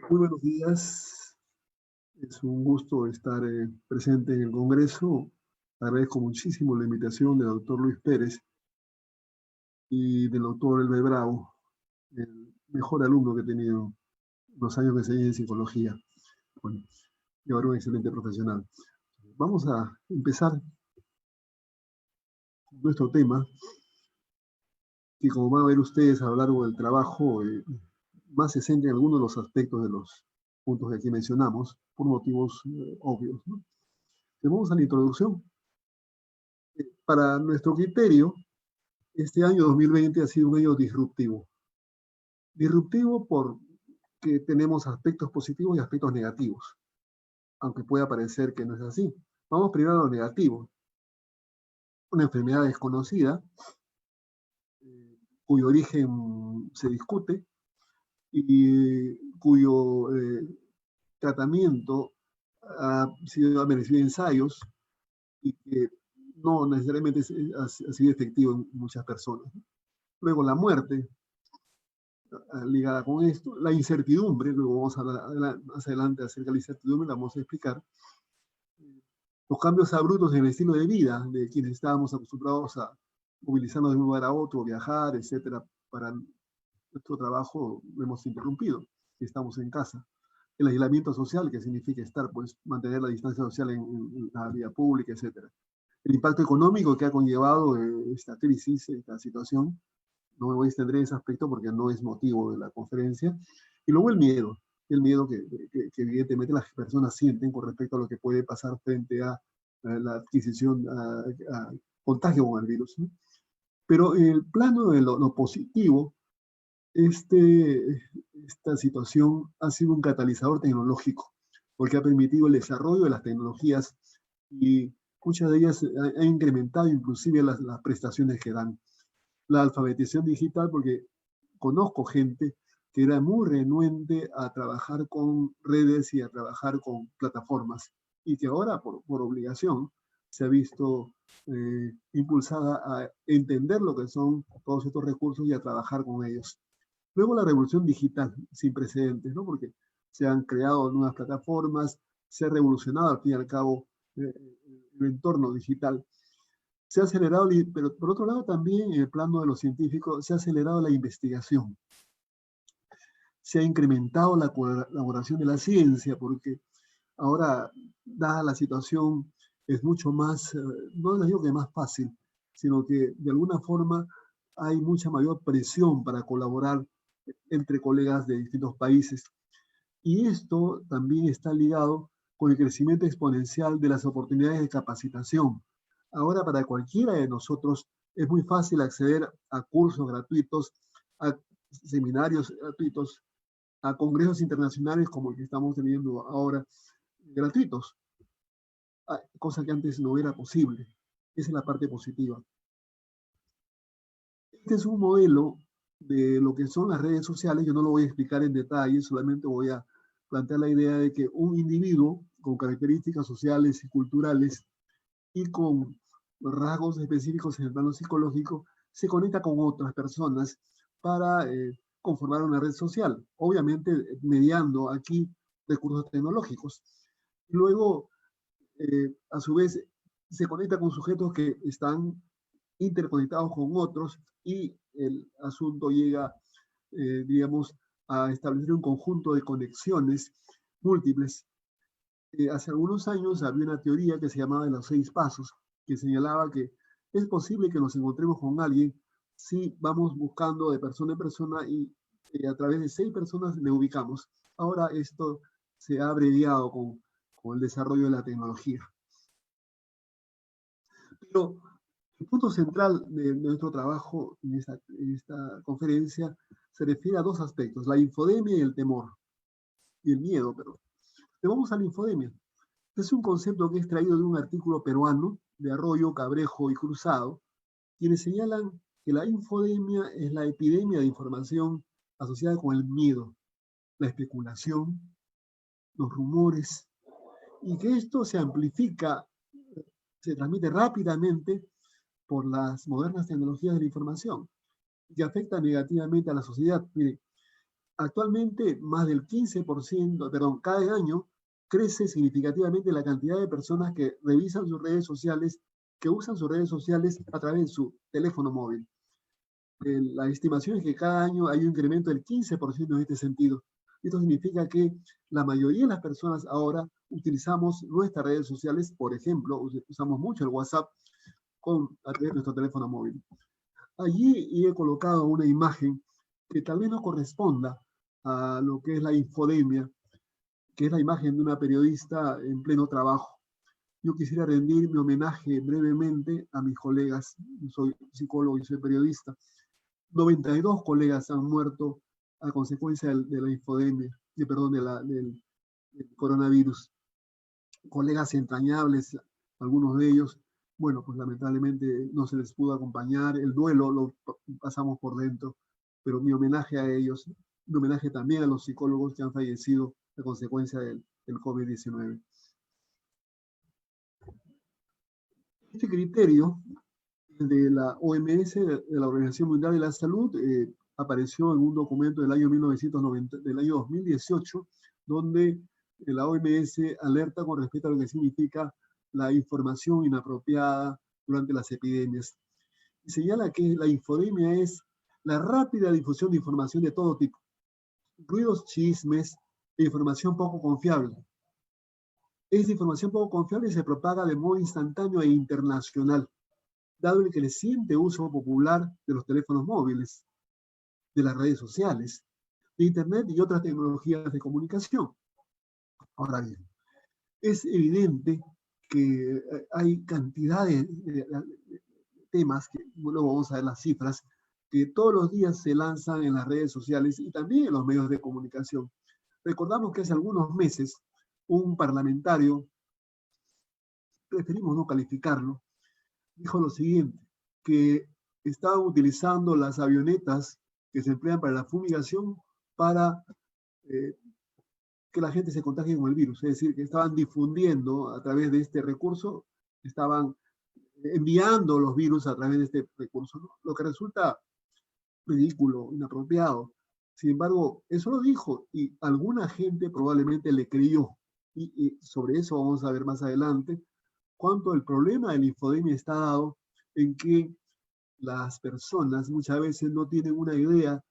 Muy buenos días. Es un gusto estar presente en el Congreso. Agradezco muchísimo la invitación del doctor Luis Pérez y del doctor Elber Bravo, el mejor alumno que he tenido en los años que enseñé en psicología. Bueno, y ahora un excelente profesional. Vamos a empezar con nuestro tema, que como van a ver ustedes a lo largo del trabajo, más se centra en algunos de los aspectos de los puntos que aquí mencionamos, por motivos obvios, ¿no? Vamos a la introducción. Para nuestro criterio, este año 2020 ha sido un año disruptivo. Disruptivo porque tenemos aspectos positivos y aspectos negativos, aunque pueda parecer que no es así. Vamos primero a lo negativo. Una enfermedad desconocida, cuyo origen se discute y cuyo tratamiento ha merecido ensayos y que no necesariamente ha sido efectivo en muchas personas. Luego la muerte, ligada con esto, la incertidumbre, luego vamos a hablar más adelante acerca de la incertidumbre, la vamos a explicar, los cambios abruptos en el estilo de vida de quienes estábamos acostumbrados a movilizarnos de un lugar a otro, viajar, etcétera, para nuestro trabajo lo hemos interrumpido, y estamos en casa. El aislamiento social, que significa estar, pues, mantener la distancia social en la vía pública, etcétera. El impacto económico que ha conllevado esta crisis, esta situación. No me voy a extender en ese aspecto porque no es motivo de la conferencia. Y luego el miedo que evidentemente las personas sienten con respecto a lo que puede pasar frente a la adquisición, a contagio con el virus, ¿no? Pero en el plano de lo positivo, esta situación ha sido un catalizador tecnológico, porque ha permitido el desarrollo de las tecnologías y muchas de ellas han incrementado inclusive las prestaciones que dan. La alfabetización digital, porque conozco gente que era muy renuente a trabajar con redes y a trabajar con plataformas, y que ahora, por obligación, se ha visto impulsada a entender lo que son todos estos recursos y a trabajar con ellos. Luego la revolución digital, sin precedentes, ¿no? Porque se han creado nuevas plataformas, se ha revolucionado al fin y al cabo el entorno digital. Se ha acelerado, pero por otro lado también en el plano de los científicos, se ha acelerado la investigación. Se ha incrementado la colaboración de la ciencia, porque ahora, dada la situación, es mucho más, no les digo que más fácil, sino que de alguna forma hay mucha mayor presión para colaborar entre colegas de distintos países. Y esto también está ligado con el crecimiento exponencial de las oportunidades de capacitación. Ahora, para cualquiera de nosotros es muy fácil acceder a cursos gratuitos, a seminarios gratuitos, a congresos internacionales como el que estamos teniendo ahora, gratuitos, cosa que antes no era posible. Esa es la parte positiva. Este es un modelo de lo que son las redes sociales. Yo no lo voy a explicar en detalle, solamente voy a plantear la idea de que un individuo con características sociales y culturales y con rasgos específicos en el plano psicológico se conecta con otras personas para conformar una red social, obviamente mediando aquí recursos tecnológicos. Luego, a su vez, se conecta con sujetos que están interconectados con otros y el asunto llega, digamos, a establecer un conjunto de conexiones múltiples. Hace algunos años había una teoría que se llamaba de los 6 pasos, que señalaba que es posible que nos encontremos con alguien si vamos buscando de persona en persona y a través de 6 personas le ubicamos. Ahora esto se ha abreviado con el desarrollo de la tecnología. Pero el punto central de nuestro trabajo en esta conferencia se refiere a 2 aspectos, la infodemia y el temor, y el miedo, pero vamos a la infodemia. Es un concepto que he extraído de un artículo peruano de Arroyo, Cabrejo y Cruzado, quienes señalan que la infodemia es la epidemia de información asociada con el miedo, la especulación, los rumores, y que esto se amplifica, se transmite rápidamente por las modernas tecnologías de la información, que afecta negativamente a la sociedad. Mire, Actualmente, más del 15%, perdón, cada año crece significativamente la cantidad de personas que revisan sus redes sociales, que usan sus redes sociales a través de su teléfono móvil. La estimación es que cada año hay un incremento del 15% en este sentido. Esto significa que la mayoría de las personas ahora utilizamos nuestras redes sociales, por ejemplo, usamos mucho el WhatsApp a través de nuestro teléfono móvil. Allí he colocado una imagen que tal vez no corresponda a lo que es la infodemia, que es la imagen de una periodista en pleno trabajo. Yo quisiera rendir mi homenaje brevemente a mis colegas. Yo soy psicólogo y soy periodista. 92 colegas han muerto a consecuencia de la infodemia, del coronavirus. Colegas entrañables, algunos de ellos, bueno, pues lamentablemente no se les pudo acompañar, el duelo lo pasamos por dentro, pero mi homenaje a ellos, mi homenaje también a los psicólogos que han fallecido a consecuencia del COVID-19. Este criterio de la OMS, de la Organización Mundial de la Salud, apareció en un documento del año 2018, donde la OMS alerta con respecto a lo que significa la información inapropiada durante las epidemias. Y señala que la infodemia es la rápida difusión de información de todo tipo, ruidos, chismes e información poco confiable. Esta información poco confiable se propaga de modo instantáneo e internacional, dado el creciente uso popular de los teléfonos móviles, de las redes sociales, de Internet y otras tecnologías de comunicación. Ahora bien, es evidente que hay cantidad de temas, que luego vamos a ver las cifras, que todos los días se lanzan en las redes sociales y también en los medios de comunicación. Recordamos que hace algunos meses un parlamentario, preferimos no calificarlo, dijo lo siguiente, que estaban utilizando las avionetas que se emplean para la fumigación para que la gente se contagie con el virus. Es decir, que estaban difundiendo a través de este recurso, estaban enviando los virus a través de este recurso, ¿no? Lo que resulta ridículo, inapropiado. Sin embargo, eso lo dijo y alguna gente probablemente le creyó. Y sobre eso vamos a ver más adelante cuánto el problema de la infodemia está dado en que las personas muchas veces no tienen una idea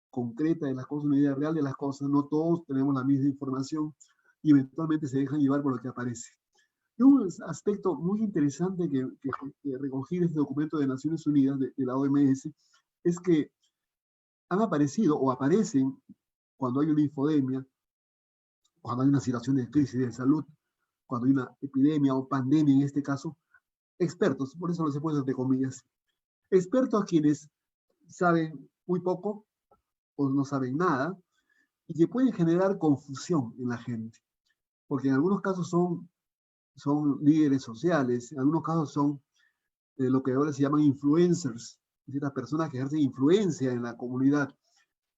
concreta de las cosas, una idea real de las cosas, no todos tenemos la misma información y eventualmente se dejan llevar por lo que aparece. Y un aspecto muy interesante que recogí en este documento de Naciones Unidas, de la OMS, es que han aparecido o aparecen cuando hay una infodemia, cuando hay una situación de crisis de salud, cuando hay una epidemia o pandemia en este caso, expertos, por eso los he puesto entre comillas, expertos a quienes saben muy poco o no saben nada y que pueden generar confusión en la gente, porque en algunos casos son líderes sociales, en algunos casos son lo que ahora se llaman influencers, es decir, las personas que ejercen influencia en la comunidad.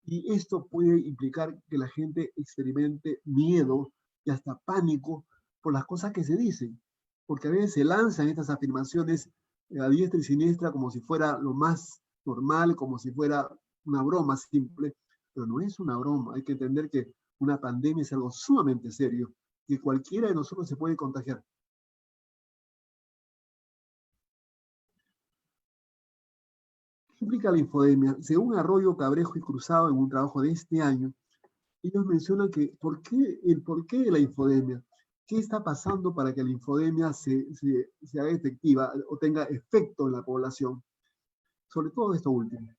Y esto puede implicar que la gente experimente miedo y hasta pánico por las cosas que se dicen, porque a veces se lanzan estas afirmaciones a diestra y siniestra como si fuera lo más normal, como si fuera una broma simple, pero no es una broma. Hay que entender que una pandemia es algo sumamente serio, que cualquiera de nosotros se puede contagiar. ¿Qué implica la infodemia? Según Arroyo, Cabrejo y Cruzado, en un trabajo de este año, ellos mencionan que el porqué de la infodemia, qué está pasando para que la infodemia se haga efectiva o tenga efecto en la población, sobre todo esto último.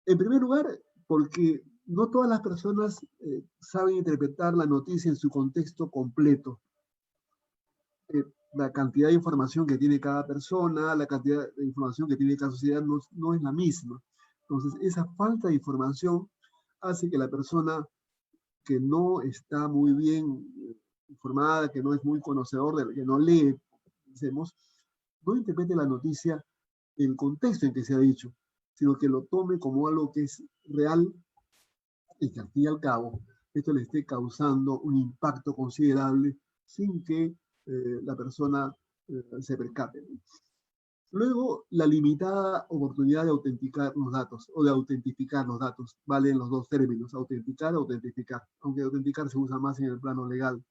En primer lugar, porque no todas las personas saben interpretar la noticia en su contexto completo. La cantidad de información que tiene cada persona, la cantidad de información que tiene cada sociedad no es la misma. Entonces, esa falta de información hace que la persona que no está muy bien informada, que no es muy conocedor, que no lee, decimos, no interprete la noticia en el contexto en que se ha dicho, sino que lo tome como algo que es real y que al fin y al cabo esto le esté causando un impacto considerable sin que la persona se percate. Luego, la limitada oportunidad de autenticar los datos o de autentificar los datos. Valen los dos términos, autenticar o autentificar, aunque autenticar se usa más en el plano legal.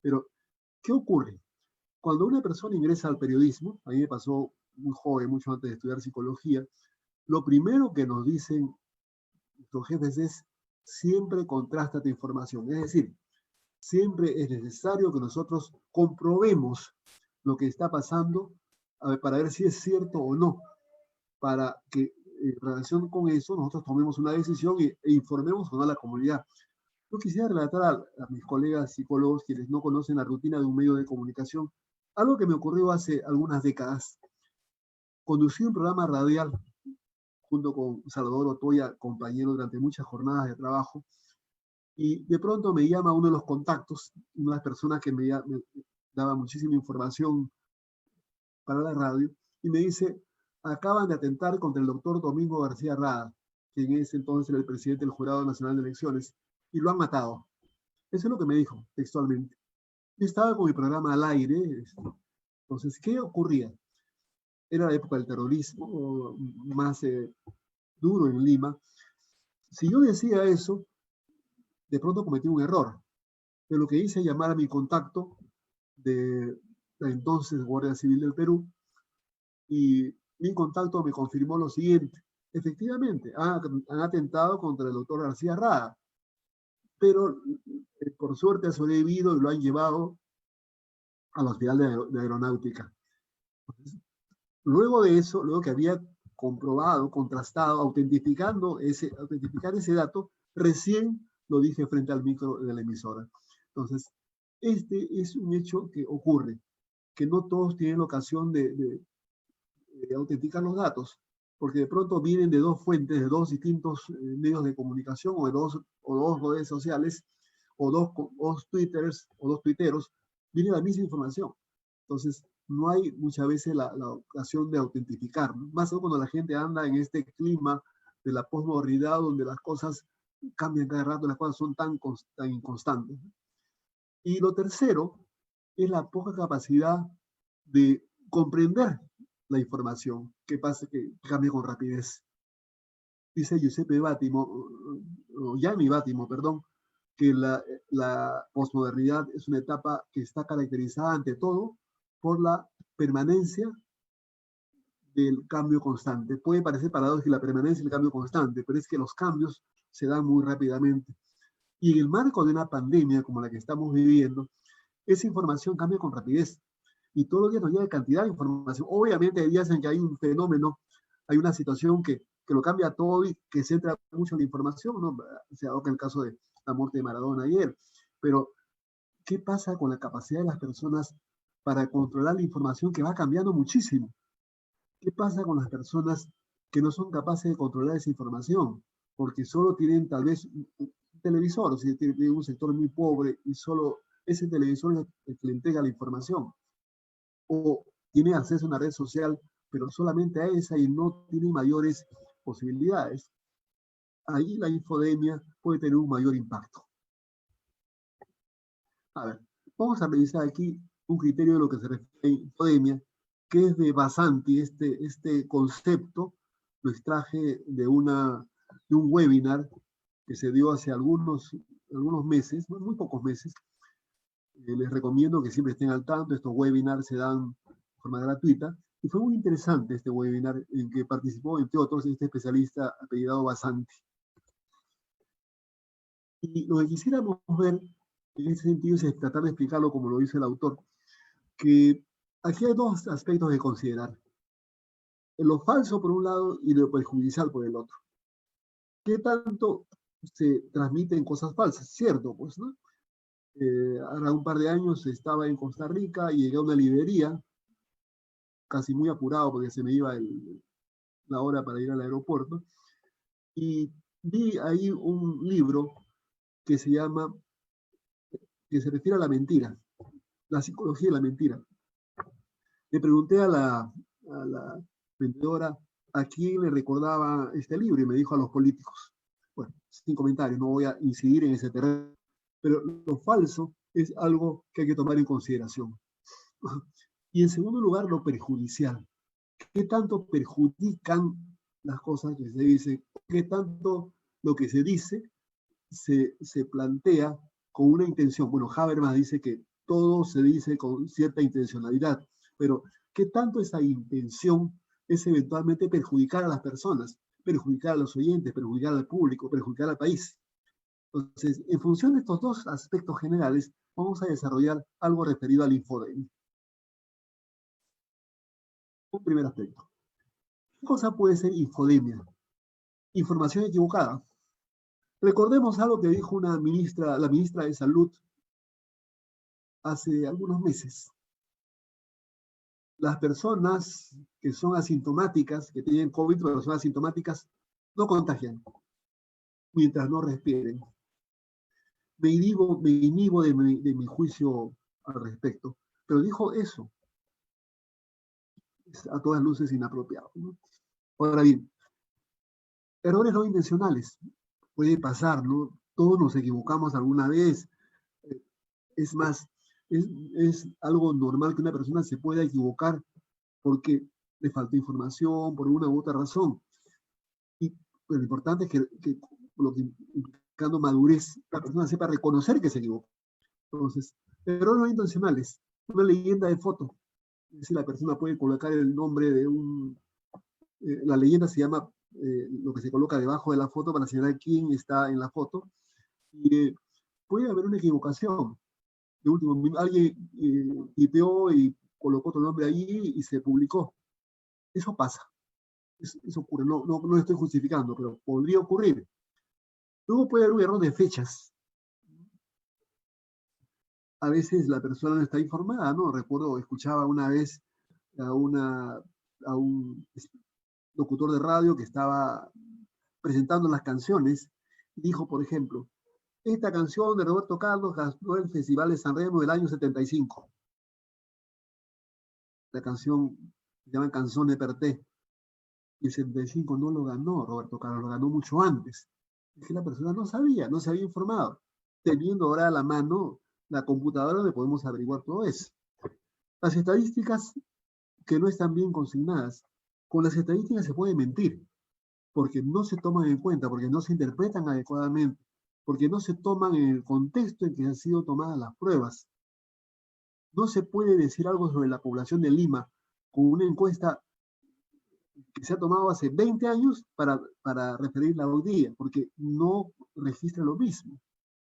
Pero, ¿qué ocurre? Cuando una persona ingresa al periodismo, a mí me pasó muy joven, mucho antes de estudiar psicología, lo primero que nos dicen nuestros jefes es siempre contrasta tu información. Es decir, siempre es necesario que nosotros comprobemos lo que está pasando para ver si es cierto o no, para que en relación con eso nosotros tomemos una decisión e informemos a la comunidad. Yo quisiera relatar a mis colegas psicólogos quienes no conocen la rutina de un medio de comunicación, algo que me ocurrió hace algunas décadas. Conducí un programa radial junto con Salvador Otoya, compañero durante muchas jornadas de trabajo, y de pronto me llama uno de los contactos, una de las personas que me daba muchísima información para la radio, y me dice, acaban de atentar contra el doctor Domingo García Rada, quien es entonces el presidente del Jurado Nacional de Elecciones, y lo han matado. Eso es lo que me dijo textualmente. Yo estaba con mi programa al aire, entonces, ¿qué ocurría? Era la época del terrorismo más duro en Lima. Si yo decía eso, de pronto cometí un error. Pero lo que hice es llamar a mi contacto de la entonces Guardia Civil del Perú, y mi contacto me confirmó lo siguiente. Efectivamente, han atentado contra el doctor García Rada, pero por suerte ha sobrevivido y lo han llevado al Hospital de Aeronáutica. Luego de eso, luego que había comprobado, contrastado, autentificar ese dato, recién lo dije frente al micro de la emisora. Entonces, este es un hecho que ocurre, que no todos tienen la ocasión de autenticar los datos, porque de pronto vienen de dos fuentes, de dos distintos medios de comunicación, o de dos redes sociales, o dos twitters, o dos tuiteros, viene la misma información. Entonces, no hay muchas veces la ocasión de autentificar, ¿no? Más aún cuando la gente anda en este clima de la posmodernidad, donde las cosas cambian cada rato, las cosas son tan inconstantes. Y lo tercero es la poca capacidad de comprender la información, que pasa que cambia con rapidez. Dice Giuseppe Bátimo, Gianni Bátimo, perdón, que la posmodernidad es una etapa que está caracterizada ante todo por la permanencia del cambio constante. Puede parecer paradójico la permanencia del cambio constante, pero es que los cambios se dan muy rápidamente. Y en el marco de una pandemia como la que estamos viviendo, esa información cambia con rapidez. Y todos los días nos llega cantidad de información. Obviamente hay días en que hay un fenómeno, hay una situación que lo cambia todo y que centra mucho en la información, ¿no? Se ha dado el caso de la muerte de Maradona ayer. Pero, ¿qué pasa con la capacidad de las personas para controlar la información que va cambiando muchísimo? ¿Qué pasa con las personas que no son capaces de controlar esa información? Porque solo tienen tal vez un televisor, o sea, tienen un sector muy pobre y solo ese televisor es el que le entrega la información. O tiene acceso a una red social, pero solamente a esa y no tiene mayores posibilidades. Ahí la infodemia puede tener un mayor impacto. A ver, vamos a revisar aquí un criterio de lo que se refiere a infodemia, que es de Basanti. Este concepto lo extraje de un webinar que se dio hace algunos meses, muy pocos meses. Les recomiendo que siempre estén al tanto. Estos webinars se dan de forma gratuita. Y fue muy interesante este webinar en que participó, entre otros, este especialista apellidado Basanti. Y lo que quisiéramos ver en ese sentido es tratar de explicarlo como lo dice el autor, que aquí hay dos aspectos de considerar. Lo falso por un lado y lo perjudicial por el otro. ¿Qué tanto se transmiten cosas falsas? Cierto, pues, ¿no? Ahora un par de años estaba en Costa Rica y llegué a una librería, casi muy apurado porque se me iba la hora para ir al aeropuerto, y vi ahí un libro que se refiere a la mentira, la psicología de la mentira. Le pregunté a la vendedora a quién le recordaba este libro y me dijo a los políticos. Bueno, sin comentarios, no voy a incidir en ese terreno, pero lo falso es algo que hay que tomar en consideración. Y en segundo lugar, lo perjudicial. ¿Qué tanto perjudican las cosas que se dicen? ¿Qué tanto lo que se dice se plantea con una intención? Bueno, Habermas dice que todo se dice con cierta intencionalidad, pero ¿qué tanto esa intención es eventualmente perjudicar a las personas, perjudicar a los oyentes, perjudicar al público, perjudicar al país? Entonces, en función de estos dos aspectos generales, vamos a desarrollar algo referido al infodemia. Un primer aspecto. ¿Qué cosa puede ser infodemia? Información equivocada. Recordemos algo que dijo la ministra de Salud hace algunos meses. Las personas que son asintomáticas, que tienen COVID, pero son asintomáticas, no contagian mientras no respiren. Me inhibo de mi juicio al respecto, pero dijo eso. Es a todas luces inapropiado, ¿no? Ahora bien, errores no intencionales. Puede pasar, ¿no? Todos nos equivocamos alguna vez. Es más, es algo normal que una persona se pueda equivocar porque le faltó información, por una u otra razón. Y lo importante es que lo que implicando madurez, la persona sepa reconocer que se equivocó. Entonces, errores no intencionales. Una leyenda de foto. Es decir, la persona puede colocar el nombre de la leyenda se llama lo que se coloca debajo de la foto para señalar quién está en la foto. Y puede haber una equivocación. De último, alguien tipeó y colocó otro nombre ahí y se publicó. Eso pasa. Eso ocurre. No lo estoy justificando, pero podría ocurrir. Luego puede haber un error de fechas. A veces la persona no está informada, ¿no? Recuerdo, escuchaba una vez a un locutor de radio que estaba presentando las canciones y dijo, por ejemplo, esta canción de Roberto Carlos ganó el Festival de San Remo del año 75. La canción se llama Canzone per te. Y el 75 no lo ganó Roberto Carlos, lo ganó mucho antes. Es que la persona no sabía, no se había informado. Teniendo ahora a la mano la computadora donde podemos averiguar todo eso. Las estadísticas que no están bien consignadas. Con las estadísticas se puede mentir, porque no se toman en cuenta, porque no se interpretan adecuadamente, porque no se toman en el contexto en que han sido tomadas las pruebas. No se puede decir algo sobre la población de Lima con una encuesta que se ha tomado hace 20 años para referirla hoy día, porque no registra lo mismo,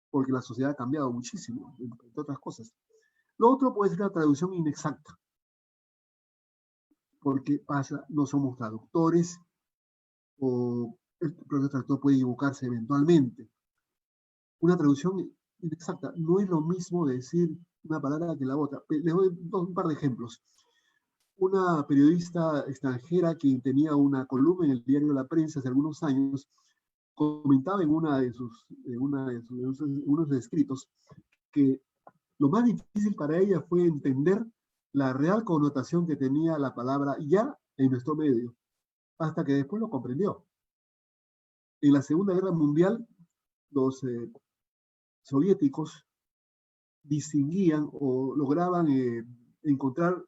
porque la sociedad ha cambiado muchísimo, entre otras cosas. Lo otro puede ser la traducción inexacta, porque pasa, no somos traductores, o el propio traductor puede equivocarse eventualmente. Una traducción inexacta, no es lo mismo decir una palabra que la otra. Les doy un par de ejemplos. Una periodista extranjera que tenía una columna en el diario La Prensa hace algunos años, comentaba en uno de sus escritos que lo más difícil para ella fue entender la real connotación que tenía la palabra ya en nuestro medio, hasta que después lo comprendió. En la Segunda Guerra Mundial, los soviéticos distinguían o lograban encontrar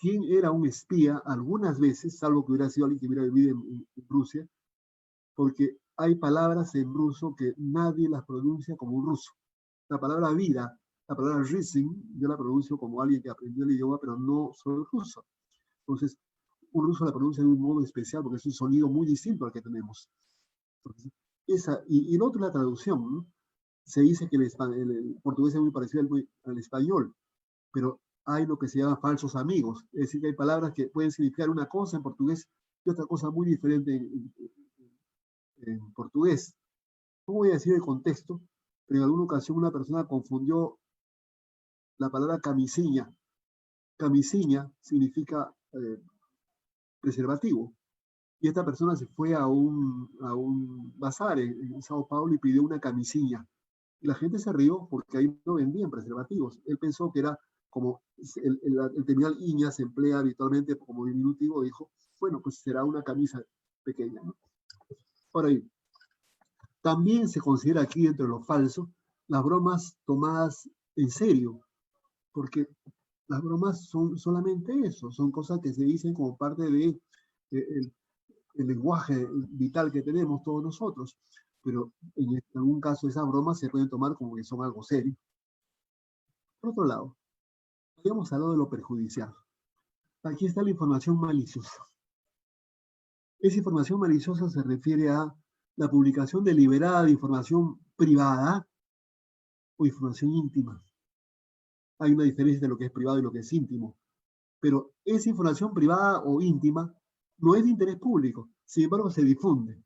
quién era un espía algunas veces, salvo que hubiera sido alguien que hubiera vivido en Rusia, porque hay palabras en ruso que nadie las pronuncia como un ruso. La palabra vida, la palabra rising, yo la pronuncio como alguien que aprendió el idioma, pero no soy ruso. Entonces, un ruso la pronuncia de un modo especial porque es un sonido muy distinto al que tenemos. Entonces, y el otro es la traducción, ¿no? Se dice que el portugués es muy parecido al español, pero hay lo que se llama falsos amigos. Es decir, que hay palabras que pueden significar una cosa en portugués y otra cosa muy diferente en portugués. No voy a decir el contexto, pero en alguna ocasión una persona confundió la palabra camisinha. Camisinha significa preservativo. Y esta persona se fue a un bazar en Sao Paulo y pidió una camisinha. Y la gente se rió porque ahí no vendían preservativos. Él pensó que era como el terminal iña se emplea habitualmente como diminutivo, dijo, bueno, pues será una camisa pequeña, ¿no? Ahora bien, también se considera aquí dentro de lo falso las bromas tomadas en serio, porque Las bromas son solamente eso, son cosas que se dicen como parte de el lenguaje vital que tenemos todos nosotros, pero en algún caso esas bromas se pueden tomar como que son algo serio. Por otro lado, habíamos hablado de lo perjudicial. Aquí está la información maliciosa. Esa información maliciosa se refiere a la publicación deliberada de información privada o información íntima. Hay una diferencia de lo que es privado y lo que es íntimo. Pero esa información privada o íntima no es de interés público, sin embargo se difunde.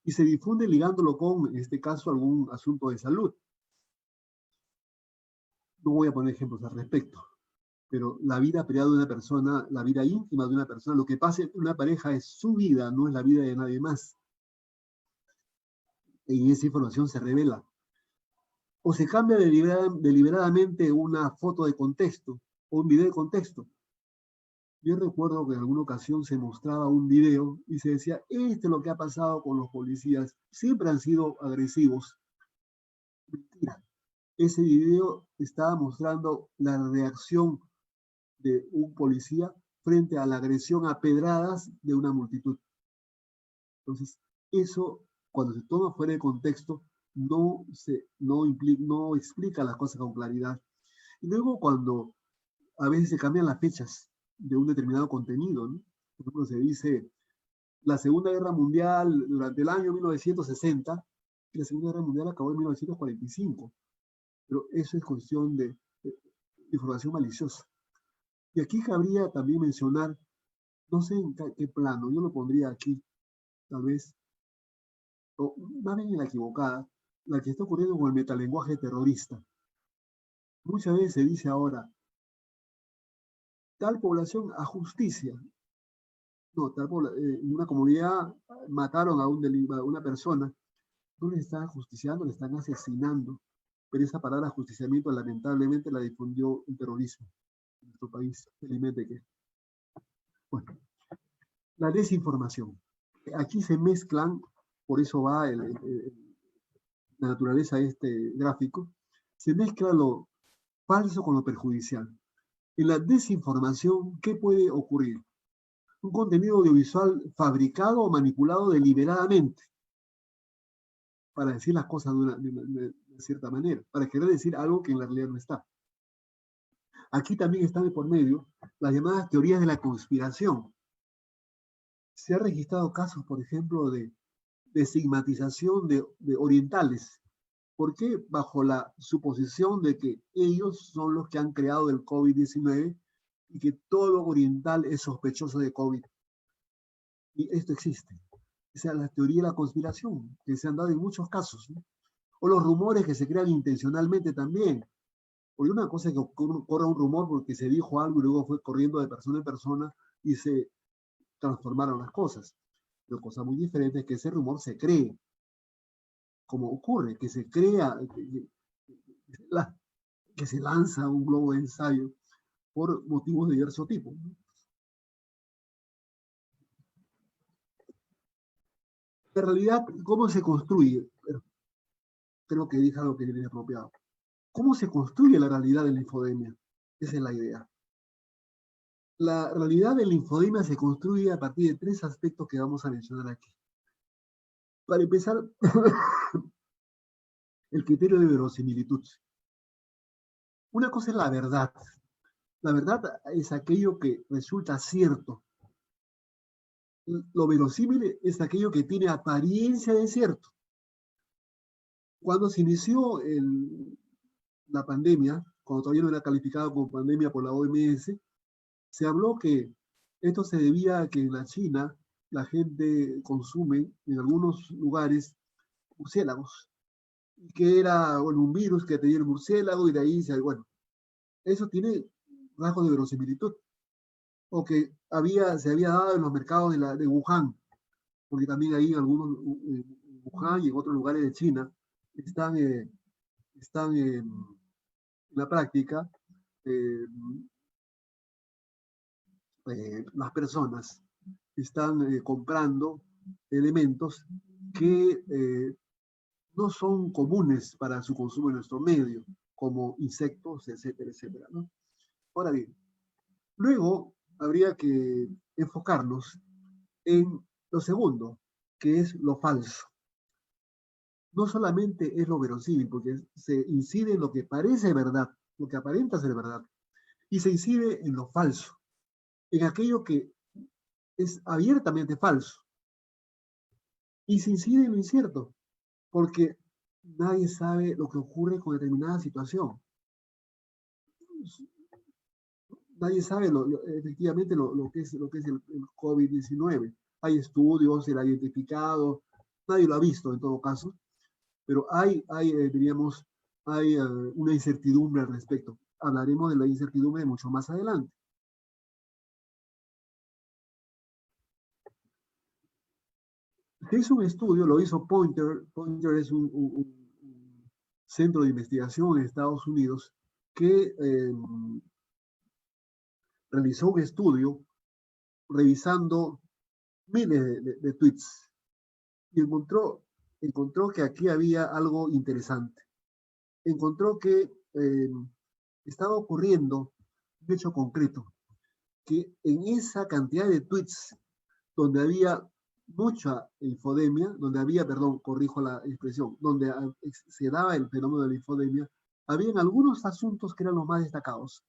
Y se difunde ligándolo con, en este caso, algún asunto de salud. No voy a poner ejemplos al respecto, pero la vida privada de una persona, la vida íntima de una persona, lo que pasa en una pareja es su vida, no es la vida de nadie más. Y esa información se revela. O se cambia deliberadamente una foto de contexto o un video de contexto. Yo recuerdo que en alguna ocasión se mostraba un video y se decía, esto es lo que ha pasado con los policías, siempre han sido agresivos. Mentira. Ese video estaba mostrando la reacción de un policía frente a la agresión a pedradas de una multitud. Entonces, eso, cuando se toma fuera de contexto, no explica las cosas con claridad. Y luego, cuando a veces se cambian las fechas de un determinado contenido, ¿no? Por ejemplo, se dice la Segunda Guerra Mundial durante el año 1960, y la Segunda Guerra Mundial acabó en 1945. Pero eso es cuestión de información maliciosa. Y aquí cabría también mencionar, no sé en qué plano, yo lo pondría aquí, tal vez, o más bien en la equivocada, la que está ocurriendo con el metalenguaje terrorista. Muchas veces se dice ahora, tal población a justicia. No, en una comunidad mataron a una persona, no le están justiciando, le están asesinando. Pero esa palabra justiciamiento lamentablemente la difundió el terrorismo en nuestro país. Felizmente que. Bueno, la desinformación. Aquí se mezclan, por eso va la naturaleza de este gráfico, se mezcla lo falso con lo perjudicial. En la desinformación, ¿qué puede ocurrir? Un contenido audiovisual fabricado o manipulado deliberadamente para decir las cosas de cierta manera, para querer decir algo que en la realidad no está. Aquí también están de por medio las llamadas teorías de la conspiración. Se han registrado casos, por ejemplo, de estigmatización de orientales. ¿Por qué? Bajo la suposición de que ellos son los que han creado el COVID-19 y que todo oriental es sospechoso de COVID. Y esto existe. Esa es la teoría de la conspiración, que se han dado en muchos casos, ¿no? O los rumores que se crean intencionalmente también. Porque una cosa es que corra un rumor porque se dijo algo y luego fue corriendo de persona en persona y se transformaron las cosas. Pero cosa muy diferente es que ese rumor se cree, como ocurre, que se crea, que se lanza un globo de ensayo por motivos de diverso tipo, ¿no? En realidad, ¿cómo se construye? Creo que dije algo que viene apropiado. ¿Cómo se construye la realidad de la infodemia? Esa es la idea. La realidad de la infodemia se construye a partir de 3 aspectos que vamos a mencionar aquí. Para empezar, el criterio de verosimilitud. Una cosa es la verdad. La verdad es aquello que resulta cierto. Lo verosímil es aquello que tiene apariencia de cierto. Cuando se inició la pandemia, cuando todavía no era calificado como pandemia por la OMS, se habló que esto se debía a que en la China la gente consume en algunos lugares murciélagos, y que era bueno, un virus que tenía el murciélago y de ahí, bueno, eso tiene rasgos de verosimilitud. O que se había dado en los mercados de Wuhan, porque también ahí en algunos, en Wuhan y en otros lugares de China, están en la práctica las personas están comprando elementos que no son comunes para su consumo en nuestro medio, como insectos, etcétera, etcétera, ¿no? Ahora bien, Luego, habría que enfocarnos en lo segundo, que es lo falso. No solamente es lo verosímil, porque se incide en lo que parece verdad, lo que aparenta ser verdad, y se incide en lo falso, en aquello que es abiertamente falso, y se incide en lo incierto, porque nadie sabe lo que ocurre con determinada situación. Nadie sabe efectivamente lo que es el COVID-19. Hay estudios, se lo ha identificado, nadie lo ha visto en todo caso, pero diríamos, hay una incertidumbre al respecto. Hablaremos de la incertidumbre mucho más adelante. Se hizo un estudio, lo hizo Pointer. Pointer es un centro de investigación en Estados Unidos que realizó un estudio revisando miles de tweets y encontró que aquí había algo interesante. Encontró que estaba ocurriendo un hecho concreto, que en esa cantidad de tweets donde había mucha infodemia, donde había, perdón, corrijo la expresión, donde se daba el fenómeno de la infodemia, habían algunos asuntos que eran los más destacados.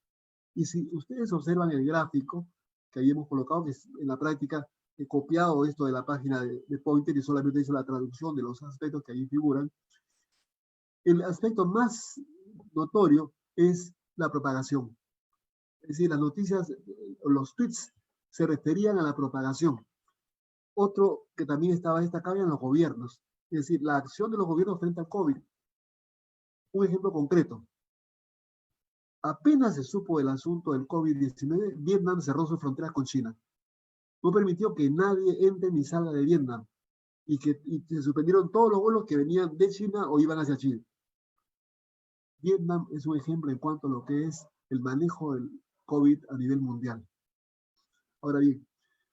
Y si ustedes observan el gráfico que ahí hemos colocado, que en la práctica he copiado esto de la página de Pointer y solamente hice la traducción de los aspectos que ahí figuran, el aspecto más notorio es la propagación. Es decir, las noticias, los tweets se referían a la propagación. Otro que también estaba destacado eran los gobiernos, es decir, la acción de los gobiernos frente al COVID. Un ejemplo concreto. Apenas se supo del asunto del COVID-19, Vietnam cerró sus fronteras con China. No permitió que nadie entre ni salga de Vietnam y se suspendieron todos los vuelos que venían de China o iban hacia China. Vietnam es un ejemplo en cuanto a lo que es el manejo del COVID a nivel mundial. Ahora bien,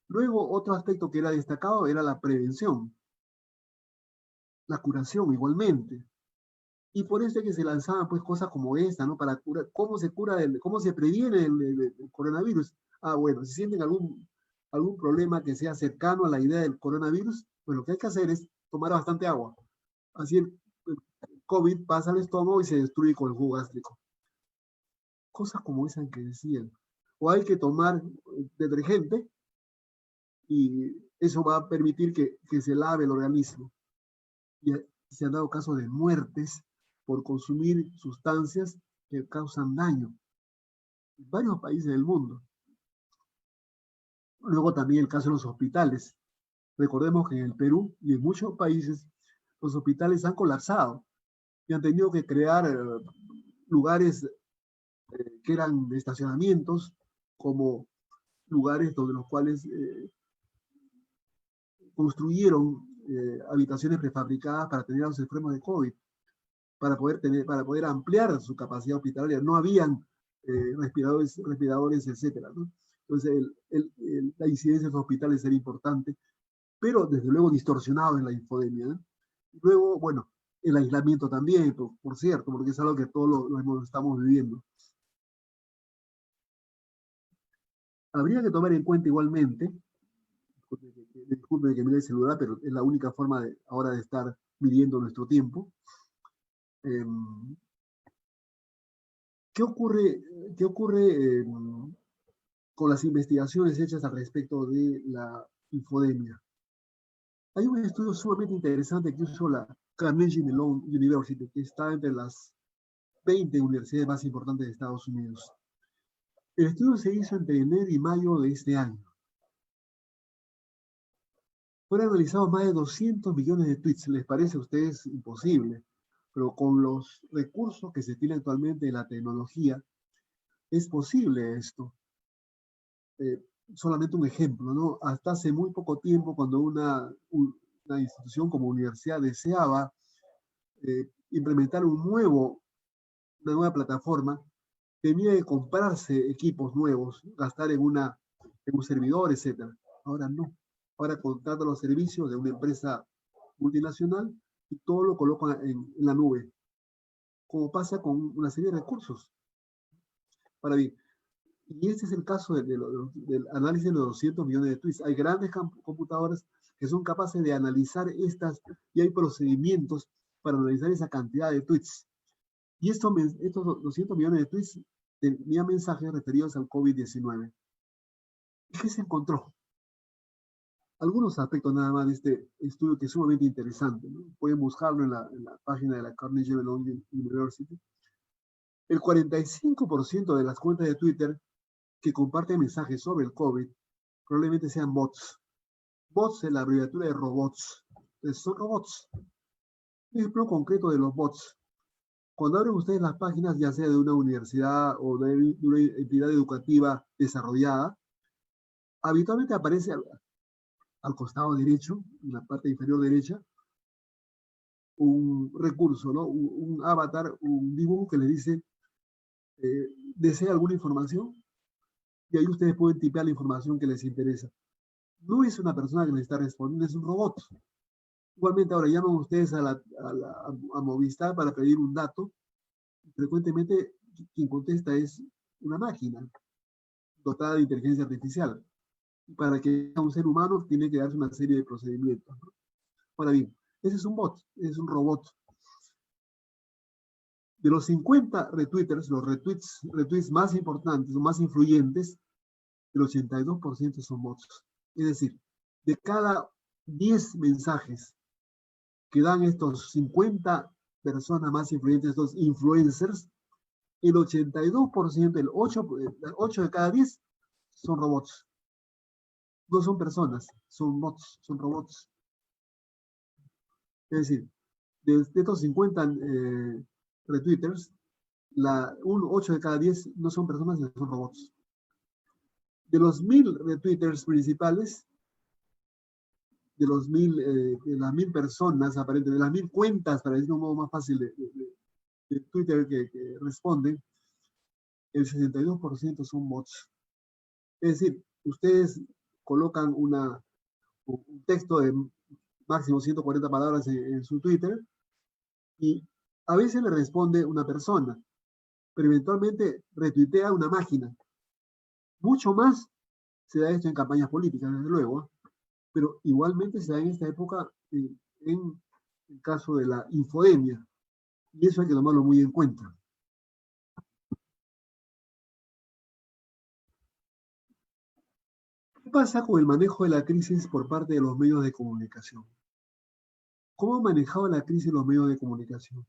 luego otro aspecto que era destacado era la prevención, la curación igualmente. Y por eso es que se lanzaban pues cosas como esta, ¿no? Para curar, cómo se previene el coronavirus. Ah, bueno, si sienten algún problema que sea cercano a la idea del coronavirus, pues lo que hay que hacer es tomar bastante agua. Así el COVID pasa al estómago y se destruye con el jugo gástrico. Cosas como esas que decían. O hay que tomar detergente y eso va a permitir que se lave el organismo. Y se han dado casos de muertes por consumir sustancias que causan daño en varios países del mundo. Luego también el caso de los hospitales. Recordemos que en el Perú y en muchos países los hospitales han colapsado y han tenido que crear lugares que eran estacionamientos como lugares donde los cuales construyeron habitaciones prefabricadas para tener a los enfermos de COVID, para poder ampliar su capacidad hospitalaria. No habían respiradores, etcétera, ¿no? Entonces, la incidencia en los hospitales era importante, pero desde luego distorsionado en la infodemia, ¿no? Luego, bueno, el aislamiento también, por cierto, porque es algo que todos lo estamos viviendo. Habría que tomar en cuenta igualmente, disculpe que mire el celular, pero es la única forma ahora de estar midiendo nuestro tiempo. Eh, ¿Qué ocurre, qué ocurre con las investigaciones hechas al respecto de la infodemia? Hay un estudio sumamente interesante que hizo la Carnegie Mellon University, que está entre las 20 universidades más importantes de Estados Unidos. El estudio se hizo entre enero y mayo de este año. Fueron analizados más de 200 millones de tweets. ¿Les parece a ustedes imposible? Pero con los recursos que se tienen actualmente en la tecnología, es posible esto. Solamente un ejemplo, ¿no? Hasta hace muy poco tiempo, cuando una institución como universidad deseaba implementar una nueva plataforma, tenía que comprarse equipos nuevos, gastar en un servidor, etc. Ahora no. Ahora contrata los servicios de una empresa multinacional y todo lo coloca en la nube, como pasa con una serie de recursos. Ahora bien, Y este es el caso del análisis de los 200 millones de tweets. Hay grandes computadoras que son capaces de analizar estas, y hay procedimientos para analizar esa cantidad de tweets. Y estos 200 millones de tweets tenían mensajes referidos al COVID-19. ¿Y qué se encontró? Algunos aspectos nada más de este estudio que es sumamente interesante, ¿no? Pueden buscarlo en la página de la Carnegie Mellon University. El 45% de las cuentas de Twitter que comparten mensajes sobre el COVID probablemente sean bots. Bots es la abreviatura de robots. Entonces, son robots. Un ejemplo concreto de los bots. Cuando abren ustedes las páginas, ya sea de una universidad o de una entidad educativa desarrollada, habitualmente aparece al costado derecho, en la parte inferior derecha, un recurso, ¿no? Un avatar, un dibujo que les dice, ¿desea alguna información? Y ahí ustedes pueden tipear la información que les interesa. No es una persona que les está respondiendo, es un robot. Igualmente ahora llaman ustedes a Movistar para pedir un dato. Frecuentemente quien contesta es una máquina dotada de inteligencia artificial. Y para que sea un ser humano tiene que darse una serie de procedimientos, ¿no? Ahora bien, ese es un bot, es un robot. De los 50 retweeters, los retweets más importantes o más influyentes, el 82% son bots. Es decir, de cada 10 mensajes que dan estos 50 personas más influyentes, estos influencers, el 82%, el 8 de cada 10 son robots. No son personas, son bots, son robots. Es decir, de estos 50 retweeters, 8 de cada 10 no son personas, son robots. De los 1000 retweeters principales, de las 1000 personas, aparentemente, de las 1000 cuentas, para decir un modo más fácil de Twitter que responden, el 62% son bots. Es decir, ustedes colocan un texto de máximo 140 palabras en su Twitter y a veces le responde una persona, pero eventualmente retuitea una máquina. Mucho más se da esto en campañas políticas, desde luego, pero igualmente se da en esta época en el caso de la infodemia, y eso hay que tomarlo muy en cuenta. ¿Qué pasa con el manejo de la crisis por parte de los medios de comunicación? ¿Cómo han manejado la crisis los medios de comunicación?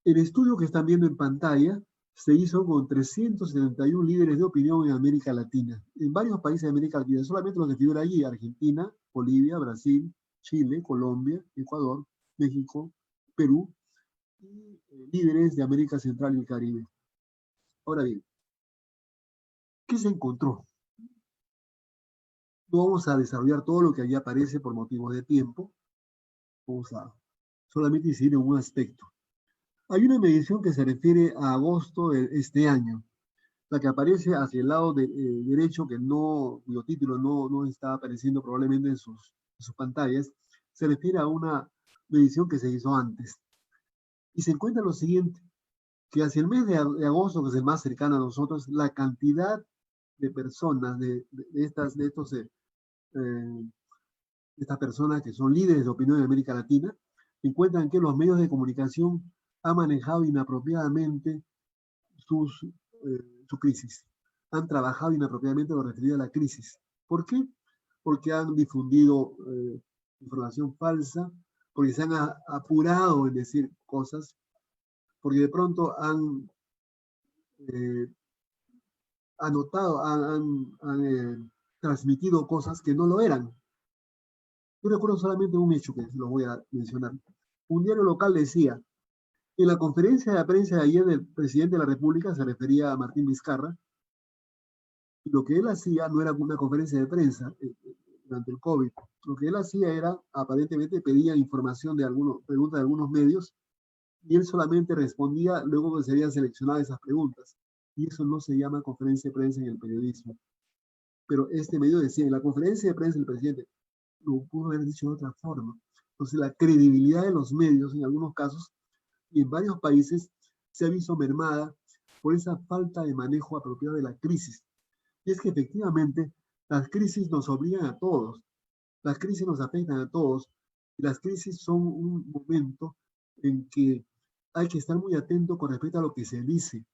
El estudio que están viendo en pantalla se hizo con 371 líderes de opinión en América Latina, en varios países de América Latina, solamente los que figuran allí: Argentina, Bolivia, Brasil, Chile, Colombia, Ecuador, México, Perú, y líderes de América Central y el Caribe. Ahora bien, ¿qué se encontró? No vamos a desarrollar todo lo que allí aparece por motivos de tiempo, vamos a solamente incidir en un aspecto. Hay una medición que se refiere a agosto de este año, la que aparece hacia el lado derecho, cuyo título no está apareciendo probablemente en sus pantallas, se refiere a una medición que se hizo antes. Y se encuentra lo siguiente, que hacia el mes de agosto, que es el más cercano a nosotros, la cantidad de personas, de estas personas que son líderes de opinión en América Latina, encuentran que los medios de comunicación han manejado inapropiadamente su crisis. Han trabajado inapropiadamente lo referido a la crisis. ¿Por qué? Porque han difundido información falsa, porque se han apurado en decir cosas, porque de pronto han anotado, han transmitido cosas que no lo eran. Yo recuerdo solamente un hecho que lo voy a mencionar. Un diario local decía, en la conferencia de prensa de ayer del presidente de la República, se refería a Martín Vizcarra, y lo que él hacía no era una conferencia de prensa durante el COVID. Lo que él hacía era, aparentemente, pedía información preguntas de algunos medios, y él solamente respondía luego que se habían seleccionado esas preguntas. Y eso no se llama conferencia de prensa en el periodismo. Pero este medio decía, en la conferencia de prensa del presidente, lo pudo haber dicho de otra forma. Entonces, la credibilidad de los medios, en algunos casos, y en varios países, se ha visto mermada por esa falta de manejo apropiado de la crisis. Y es que efectivamente las crisis nos obligan a todos, las crisis nos afectan a todos, y las crisis son un momento en que hay que estar muy atento con respecto a lo que se dice,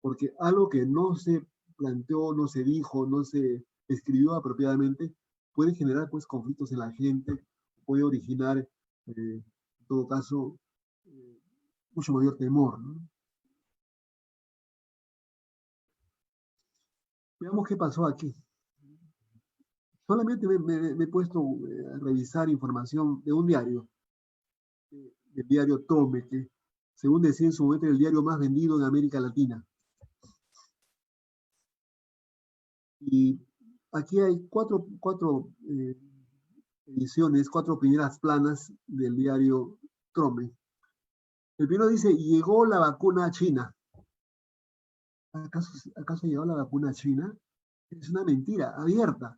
porque algo que no se planteó, no se dijo, no se escribió apropiadamente, puede generar pues conflictos en la gente, puede originar, en todo caso, mucho mayor temor, ¿no? Veamos qué pasó aquí. Solamente me he puesto a revisar información de un diario, el diario Trome, que según decía en su momento, el diario más vendido en América Latina. Y aquí hay cuatro ediciones, cuatro primeras planas del diario Trome. El primero dice, llegó la vacuna a China. ¿Acaso llegó la vacuna a China? Es una mentira abierta.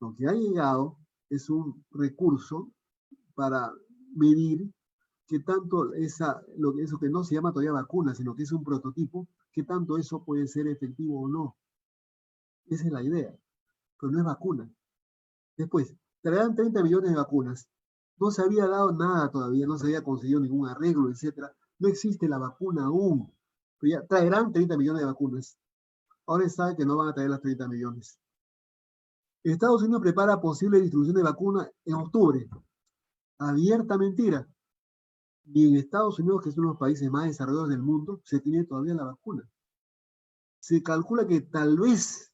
Lo que ha llegado es un recurso para medir qué tanto eso que no se llama todavía vacuna, sino que es un prototipo, qué tanto eso puede ser efectivo o no. Esa es la idea, pero no es vacuna. Después, traerán 30 millones de vacunas. No se había dado nada todavía, no se había conseguido ningún arreglo, etc. No existe la vacuna aún, pero ya traerán 30 millones de vacunas. Ahora sabe que no van a traer las 30 millones. Estados Unidos prepara posible distribución de vacuna en octubre. Abierta mentira. Y en Estados Unidos, que es uno de los países más desarrollados del mundo, se tiene todavía la vacuna. Se calcula que tal vez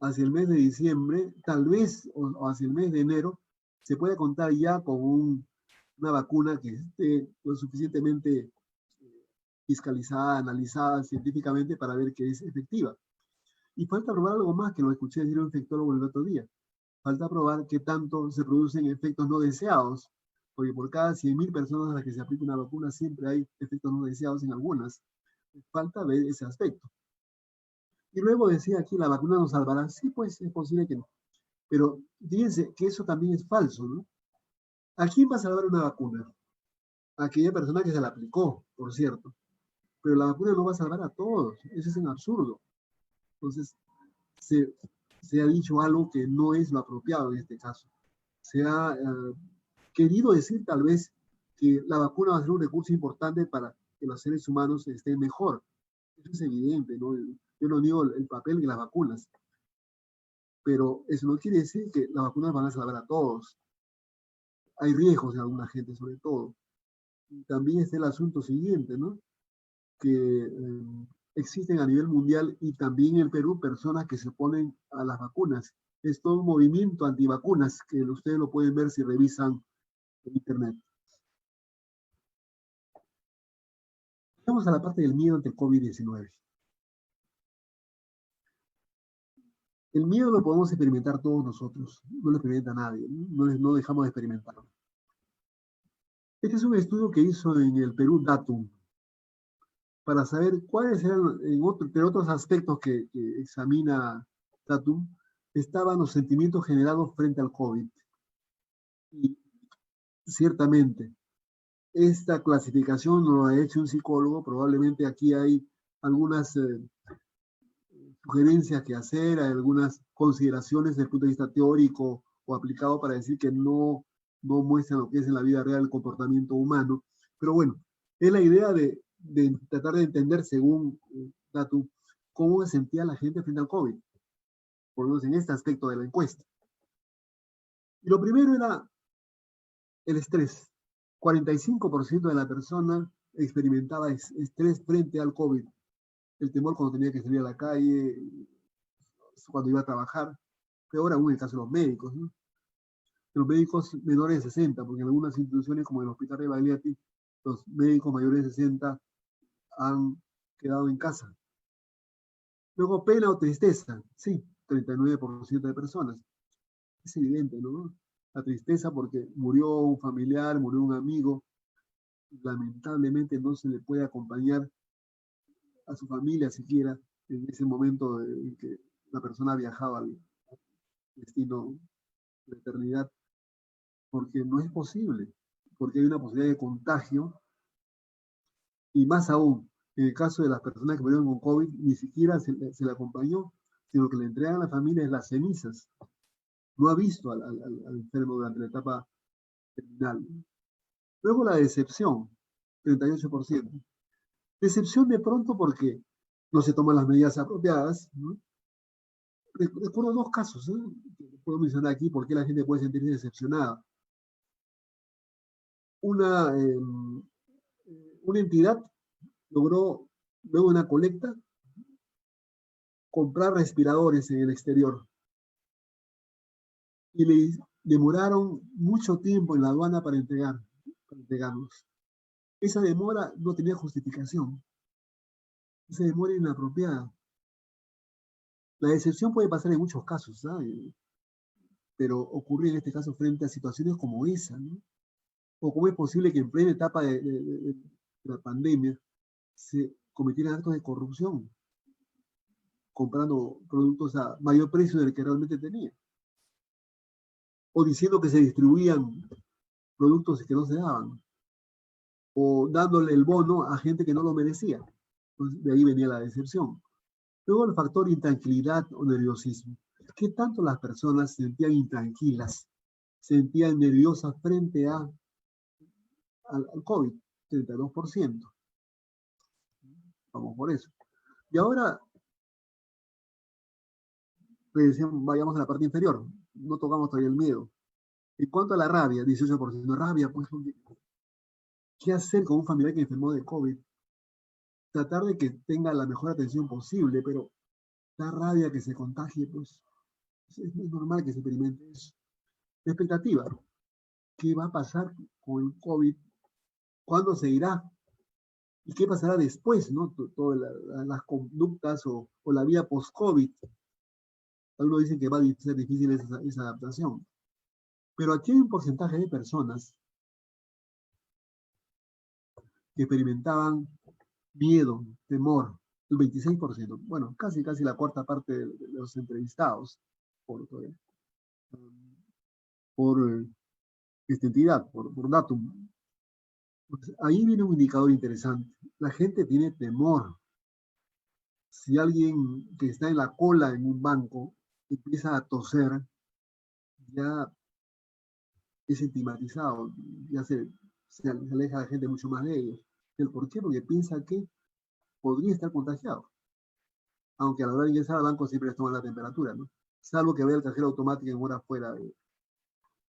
hacia el mes de diciembre, tal vez o hacia el mes de enero, se puede contar ya con una vacuna que esté lo suficientemente fiscalizada, analizada científicamente para ver que es efectiva. Y falta probar algo más que lo escuché decir un infectólogo el otro día. Falta probar qué tanto se producen efectos no deseados, porque por cada 100.000 personas a las que se aplica una vacuna siempre hay efectos no deseados en algunas. Falta ver ese aspecto. Y luego decía aquí, la vacuna nos salvará. Sí, pues es posible que no. Pero fíjense que eso también es falso, ¿no? ¿A quién va a salvar una vacuna? A aquella persona que se la aplicó, por cierto. Pero la vacuna no va a salvar a todos. Eso es un absurdo. Entonces, se, se ha dicho algo que no es lo apropiado en este caso. Se ha querido decir tal vez que la vacuna va a ser un recurso importante para que los seres humanos estén mejor. Eso es evidente, ¿no? Yo no niego el papel de las vacunas, pero eso no quiere decir que las vacunas van a salvar a todos. Hay riesgos en alguna gente, sobre todo. Y también está el asunto siguiente, ¿no? Que existen a nivel mundial y también en el Perú personas que se oponen a las vacunas. Es todo un movimiento antivacunas que ustedes lo pueden ver si revisan en internet. Vamos a la parte del miedo ante el COVID-19. El miedo lo podemos experimentar todos nosotros, no lo experimenta nadie, no dejamos de experimentarlo. Este es un estudio que hizo en el Perú Datum para saber cuáles eran, entre otros aspectos que examina Datum, estaban los sentimientos generados frente al COVID. Y ciertamente, esta clasificación no lo ha hecho un psicólogo, probablemente aquí hay algunas sugerencias que hacer, hay algunas consideraciones desde el punto de vista teórico o aplicado para decir que no muestran lo que es en la vida real el comportamiento humano. Pero bueno, es la idea de tratar de entender, según Datum, cómo se sentía la gente frente al COVID, por lo menos en este aspecto de la encuesta. Y lo primero era el estrés. 45% de la persona experimentaba estrés frente al COVID. El temor cuando tenía que salir a la calle, cuando iba a trabajar, peor aún en el caso de los médicos, ¿no? Los médicos menores de 60, porque en algunas instituciones como el Hospital de Bagliati, los médicos mayores de 60 han quedado en casa. Luego, pena o tristeza, sí, 39% de personas. Es evidente, ¿no? La tristeza porque murió un familiar, murió un amigo, lamentablemente no se le puede acompañar a su familia siquiera en ese momento en que la persona viajaba al destino de la eternidad, porque no es posible, porque hay una posibilidad de contagio y más aún, En el caso de las personas que murieron con COVID, ni siquiera se le acompañó, sino que le entregan a la familia las cenizas. No ha visto al enfermo durante la etapa terminal. Luego la decepción, 38%. Decepción de pronto porque no se toman las medidas apropiadas, ¿no? Recuerdo dos casos, que puedo mencionar aquí porque la gente puede sentirse decepcionada. Una entidad logró, luego de una colecta, comprar respiradores en el exterior. Y le demoraron mucho tiempo en la aduana para entregarlos. Esa demora no tenía justificación. Esa demora inapropiada. La decepción puede pasar en muchos casos, ¿sabes? Pero ocurre en este caso frente a situaciones como esa, ¿no? O cómo es posible que en plena etapa de la pandemia se cometieran actos de corrupción, comprando productos a mayor precio del que realmente tenía. O diciendo que se distribuían productos que no se daban. O dándole el bono a gente que no lo merecía. Entonces, de ahí venía la decepción. Luego el factor intranquilidad o nerviosismo. ¿Qué tanto las personas se sentían intranquilas, sentían nerviosas frente al COVID? 32%. Vamos por eso. Y ahora, vayamos a la parte inferior. No tocamos todavía el miedo. En cuanto a la rabia, 18%. Rabia, pues, ¿qué hacer con un familiar que enfermó de COVID? Tratar de que tenga la mejor atención posible, pero da rabia que se contagie, pues es normal que se experimente eso. La expectativa, ¿qué va a pasar con el COVID? ¿Cuándo se irá? ¿Y qué pasará después, no? Todas las conductas o la vía post-COVID. Algunos dicen que va a ser difícil esa adaptación. Pero aquí hay un porcentaje de personas que experimentaban miedo, temor, el 26%. Bueno, casi la cuarta parte de los entrevistados por esta entidad, por Datum. Pues ahí viene un indicador interesante. La gente tiene temor. Si alguien que está en la cola en un banco empieza a toser, ya es estigmatizado, ya se aleja la gente mucho más de ellos. ¿Por qué? Porque piensa que podría estar contagiado. Aunque a la hora de ingresar al banco siempre les toman la temperatura, ¿no? Salvo que vea el cajero automático en horas fuera de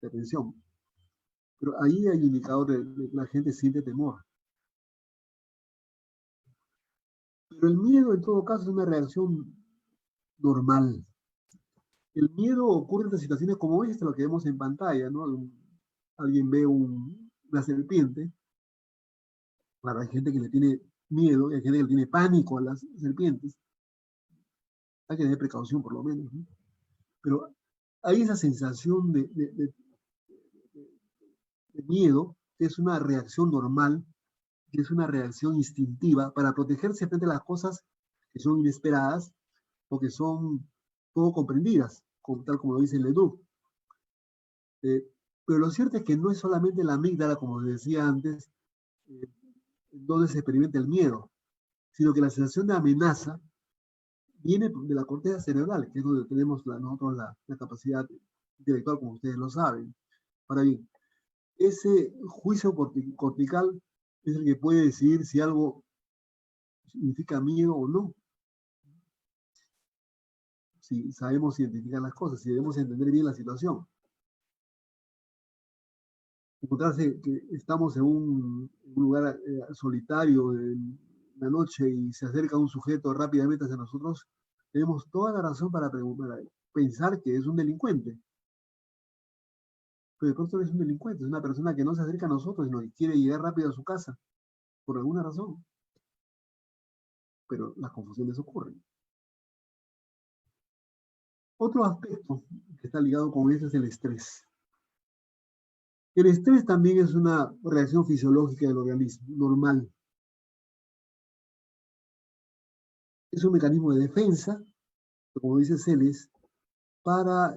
atención. Pero ahí hay un indicador de que la gente siente temor. Pero el miedo, en todo caso, es una reacción normal. El miedo ocurre en situaciones como esta, lo que vemos en pantalla, ¿no? Alguien ve una serpiente. Claro, hay gente que le tiene miedo y hay gente que le tiene pánico a las serpientes. Hay que tener precaución, por lo menos, ¿no? Pero hay esa sensación de miedo, que es una reacción normal, que es una reacción instintiva para protegerse frente a las cosas que son inesperadas o que son poco comprendidas, tal como lo dice Leduc. Pero lo cierto es que no es solamente la amígdala, como decía antes, donde se experimenta el miedo, sino que la sensación de amenaza viene de la corteza cerebral, que es donde tenemos nosotros la capacidad intelectual, como ustedes lo saben. Ahora bien, ese juicio cortical es el que puede decidir si algo significa miedo o no. Si sabemos identificar las cosas, si debemos entender bien la situación. Encontrarse que estamos en un lugar solitario en la noche y se acerca un sujeto rápidamente hacia nosotros, tenemos toda la razón para pensar que es un delincuente. Pero de pronto no es un delincuente, es una persona que no se acerca a nosotros, sino que quiere llegar rápido a su casa, por alguna razón. Pero las confusiones ocurren. Otro aspecto que está ligado con eso es el estrés. El estrés también es una reacción fisiológica del organismo, normal. Es un mecanismo de defensa, como dice Celes, para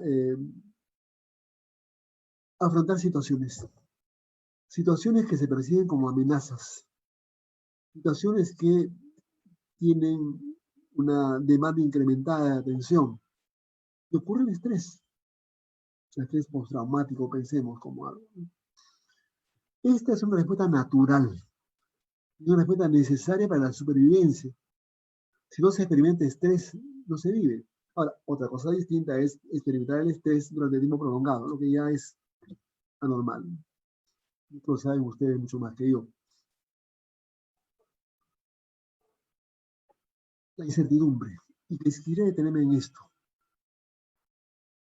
afrontar situaciones que se perciben como amenazas, situaciones que tienen una demanda incrementada de atención. Y ocurre el estrés postraumático, pensemos como algo. Esta es una respuesta natural, una respuesta necesaria para la supervivencia. Si no se experimenta estrés, no se vive. Ahora, otra cosa distinta es experimentar el estrés durante tiempo prolongado, lo que ya es anormal. Esto lo saben ustedes mucho más que yo. La incertidumbre. Y quisiera detenerme en esto.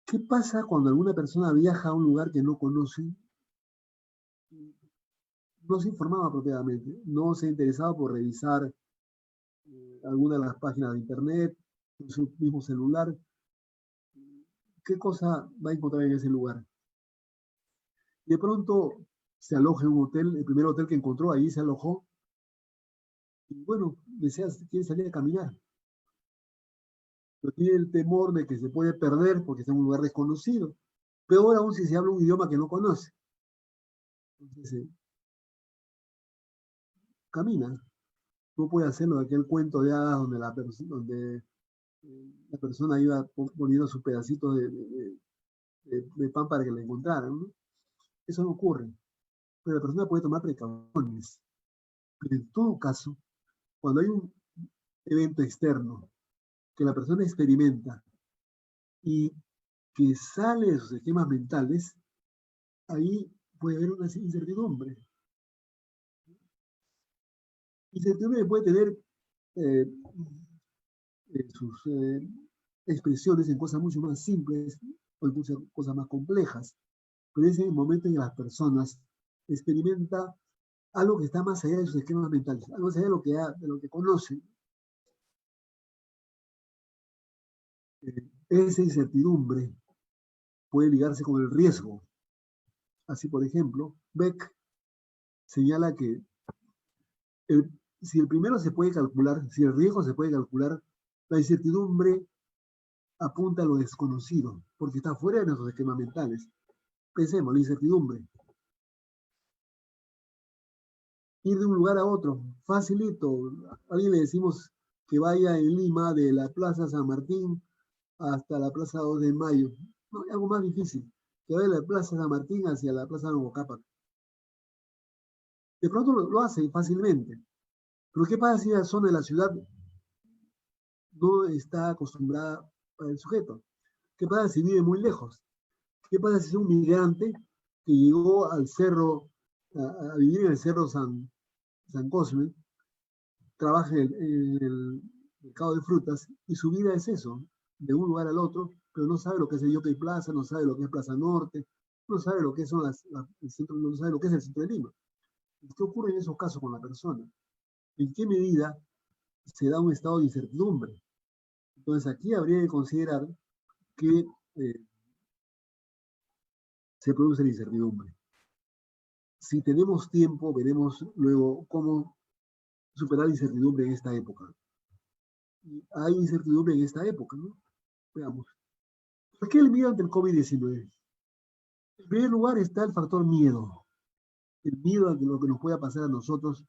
¿Qué pasa cuando alguna persona viaja a un lugar que no conoce? No se informaba apropiadamente, no se interesaba por revisar alguna de las páginas de internet, en su mismo celular. ¿Qué cosa va a encontrar en ese lugar? De pronto se aloja en un hotel, el primer hotel que encontró, ahí se alojó, y bueno, quiere salir a caminar, pero tiene el temor de que se puede perder porque está en un lugar desconocido. Peor aún si se habla un idioma que no conoce. Entonces, camina. No puede hacerlo de aquel cuento de hadas donde la persona iba poniendo sus pedacitos de pan para que la encontraran, ¿no? Eso no ocurre. Pero la persona puede tomar precauciones. Pero en todo caso, cuando hay un evento externo que la persona experimenta y que sale de sus esquemas mentales, ahí puede haber una incertidumbre. Incertidumbre puede tener eh, sus expresiones en cosas mucho más simples o en muchas cosas más complejas. Pero es el momento en que las personas experimentan algo que está más allá de sus esquemas mentales, algo más allá de lo que conocen. Esa incertidumbre puede ligarse con el riesgo. Así, por ejemplo, Beck señala que si el primero se puede calcular, si el riesgo se puede calcular, la incertidumbre apunta a lo desconocido, porque está fuera de nuestros esquemas mentales. Pensemos, la incertidumbre. Ir de un lugar a otro, facilito. A alguien le decimos que vaya en Lima de la Plaza San Martín hasta la Plaza 2 de Mayo. No hay algo más difícil, que vaya de la Plaza San Martín hacia la Plaza Nuevo Cápac. De pronto lo hace fácilmente. Pero ¿qué pasa si la zona de la ciudad no está acostumbrada para el sujeto? ¿Qué pasa si vive muy lejos? ¿Qué pasa si es un migrante que llegó al cerro, a vivir en el cerro San Cosme, trabaja en el mercado de frutas y su vida es eso, de un lugar al otro, pero no sabe lo que es el Yoke Plaza, no sabe lo que es Plaza Norte, no sabe lo que son el centro, no sabe lo que es el centro de Lima? ¿Qué ocurre en esos casos con la persona? ¿En qué medida se da un estado de incertidumbre? Entonces aquí habría que considerar que se produce la incertidumbre. Si tenemos tiempo, veremos luego cómo superar la incertidumbre en esta época. Y hay incertidumbre en esta época, ¿no? Veamos. ¿Por qué el miedo ante el COVID-19? En primer lugar está el factor miedo. El miedo a lo que nos pueda pasar a nosotros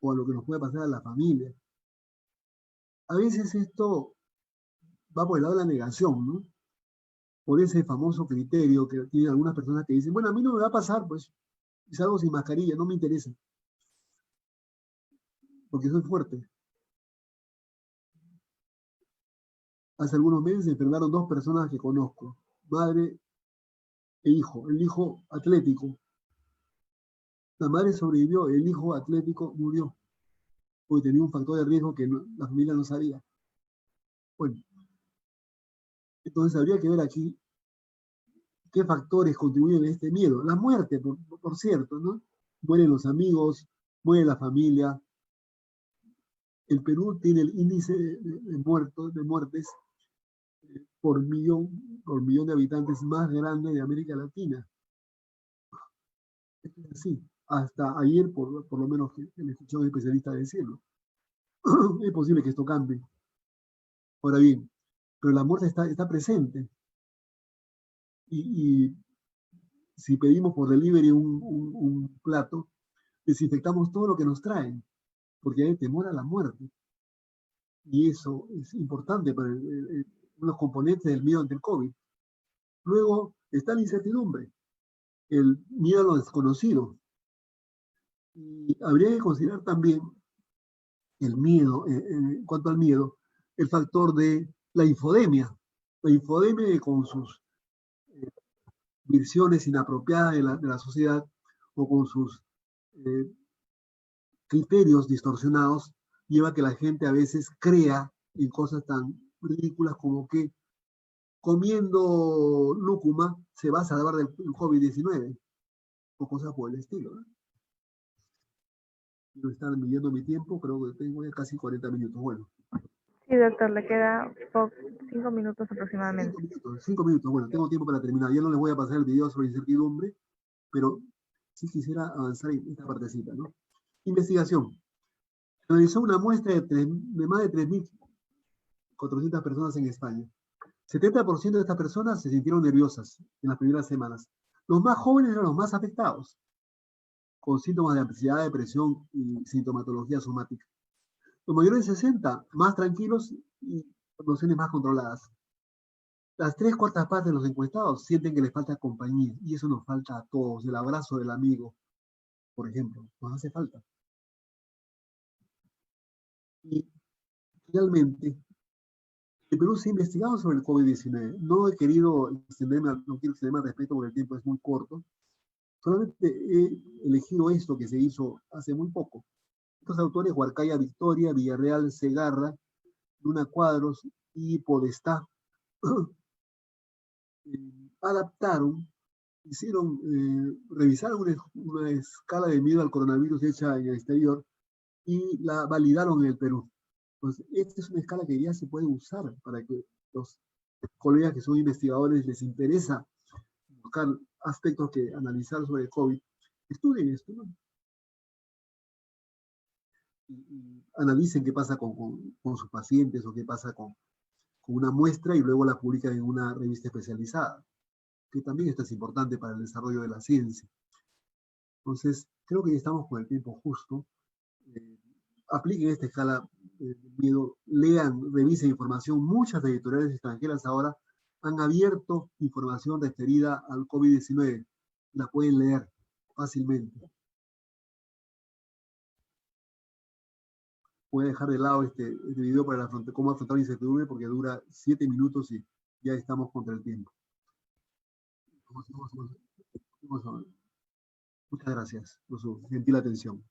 o a lo que nos pueda pasar a la familia. A veces esto va por el lado de la negación, ¿no? Por ese famoso criterio que tienen algunas personas que dicen, bueno, a mí no me va a pasar, pues, y salgo sin mascarilla, no me interesa, porque soy fuerte. Hace algunos meses se enfermaron dos personas que conozco, madre e hijo. El hijo atlético. La madre sobrevivió, el hijo atlético murió, porque tenía un factor de riesgo que la familia no sabía. Bueno, entonces habría que ver aquí qué factores contribuyen a este miedo. La muerte, por cierto, ¿no? Mueren los amigos, muere la familia. El Perú tiene el índice de muertes por millón de habitantes más grande de América Latina. Esto es así. Hasta ayer, por lo menos, me escuché a un especialista decirlo. Es posible que esto cambie. Ahora bien, pero la muerte está presente. Y si pedimos por delivery un plato, desinfectamos todo lo que nos traen, porque hay temor a la muerte. Y eso es importante para los componentes del miedo ante el COVID. Luego está la incertidumbre, el miedo a lo desconocido. Y habría que considerar también el miedo, en cuanto al miedo, el factor de la infodemia. La infodemia con sus visiones inapropiadas de la sociedad o con sus eh, criterios distorsionados, lleva a que la gente a veces crea en cosas tan ridículas como que comiendo lúcuma se va a salvar del COVID-19 o cosas por el estilo, ¿no? No están midiendo mi tiempo, creo que tengo ya casi 40 minutos. Bueno, Sí, doctor, le queda 5 minutos aproximadamente. 5 minutos. Bueno, tengo tiempo para terminar. Ya no les voy a pasar el video sobre incertidumbre, pero sí quisiera avanzar en esta partecita, ¿no? Investigación. Realizó una muestra de más de 3.400 personas en España. 70% de estas personas se sintieron nerviosas en las primeras semanas. Los más jóvenes eran los más afectados, con síntomas de ansiedad, depresión y sintomatología somática. Los mayores de 60, más tranquilos y emociones más controladas. Las 3/4 de los encuestados sienten que les falta compañía, y eso nos falta a todos. El abrazo del amigo, por ejemplo, nos hace falta. Y finalmente, en Perú se ha investigado sobre el COVID-19. No he querido extenderme, no quiero extenderme al respecto porque el tiempo es muy corto. Solamente he elegido esto que se hizo hace muy poco. Estos autores, Huarcaya Victoria, Villarreal Segarra, Luna Cuadros y Podestá, adaptaron, revisaron una escala de miedo al coronavirus hecha en el exterior y la validaron en el Perú. Entonces, esta es una escala que ya se puede usar para que los colegas que son investigadores les interesa buscar aspectos que analizar sobre el COVID, estudien esto, ¿no? Y analicen qué pasa con sus pacientes o qué pasa con una muestra y luego la publican en una revista especializada, que también esto es importante para el desarrollo de la ciencia. Entonces, creo que ya estamos con el tiempo justo. Eh, Apliquen esta escala de miedo, lean, revisen información. Muchas editoriales extranjeras ahora han abierto información referida al COVID-19. La pueden leer fácilmente. Voy a dejar de lado este video para cómo afrontar la incertidumbre porque dura 7 minutos y ya estamos contra el tiempo. Muchas gracias por su gentil atención.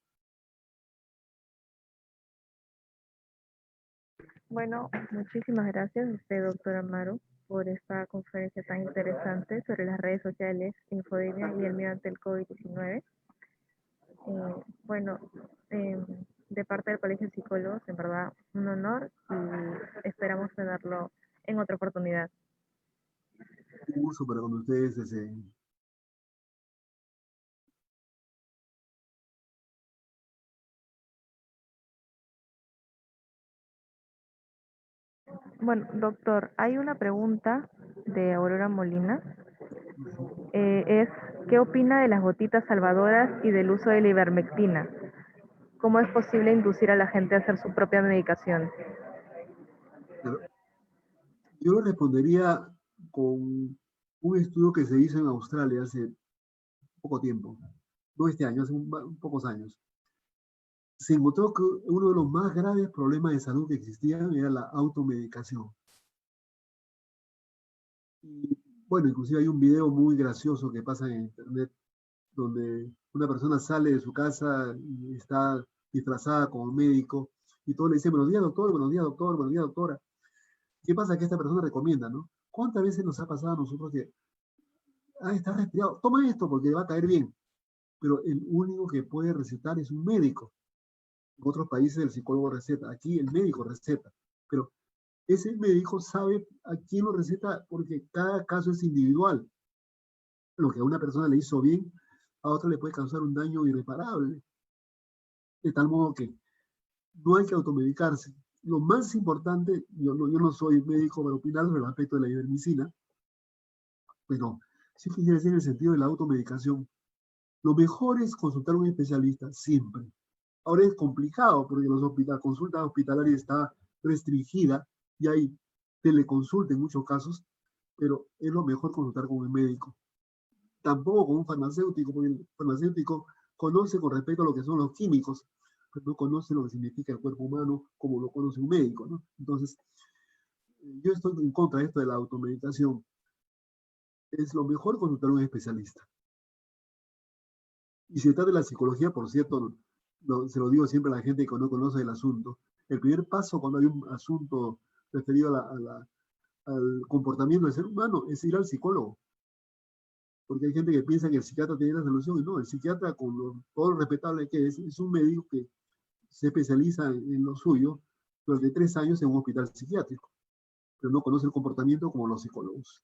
Bueno, muchísimas gracias a usted, doctor Amaro, por esta conferencia tan interesante sobre las redes sociales, infodemia y el miedo ante el COVID-19. Bueno, de parte del Colegio de Psicólogos, en verdad, un honor y esperamos tenerlo en otra oportunidad. Un gusto para con ustedes desde Bueno, doctor, hay una pregunta de Aurora Molina. Es, ¿qué opina de las gotitas salvadoras y del uso de la ivermectina? ¿Cómo es posible inducir a la gente a hacer su propia medicación? Yo respondería con un estudio que se hizo en Australia hace poco tiempo, no este año, hace pocos años. Se encontró que uno de los más graves problemas de salud que existían era la automedicación. Y bueno, inclusive hay un video muy gracioso que pasa en internet donde una persona sale de su casa y está disfrazada como médico y todos le dicen buenos días doctor, buenos días doctor, buenos días doctora. ¿Qué pasa? Que esta persona recomienda, ¿no? ¿Cuántas veces nos ha pasado a nosotros que, está resfriado, toma esto porque va a caer bien? Pero el único que puede recetar es un médico. En otros países el psicólogo receta, aquí el médico receta. Pero ese médico sabe a quién lo receta porque cada caso es individual. Lo que a una persona le hizo bien, a otra le puede causar un daño irreparable. De tal modo que no hay que automedicarse. Lo más importante, yo no soy médico para opinar sobre el aspecto de la ivermectina, pero sí quisiera decir en el sentido de la automedicación. Lo mejor es consultar a un especialista siempre. Ahora es complicado porque la consulta hospitalaria está restringida y hay teleconsulta en muchos casos, pero es lo mejor consultar con un médico. Tampoco con un farmacéutico, porque el farmacéutico conoce con respecto a lo que son los químicos, pero no conoce lo que significa el cuerpo humano como lo conoce un médico, ¿no? Entonces, yo estoy en contra de esto de la automedicación. Es lo mejor consultar a un especialista. Y si se trata de la psicología, por cierto, se lo digo siempre a la gente que no conoce el asunto, el primer paso cuando hay un asunto referido al comportamiento del ser humano es ir al psicólogo. Porque hay gente que piensa que el psiquiatra tiene la solución, y no, el psiquiatra, con todo lo respetable que es un médico que se especializa en lo suyo durante 3 años en un hospital psiquiátrico, pero no conoce el comportamiento como los psicólogos.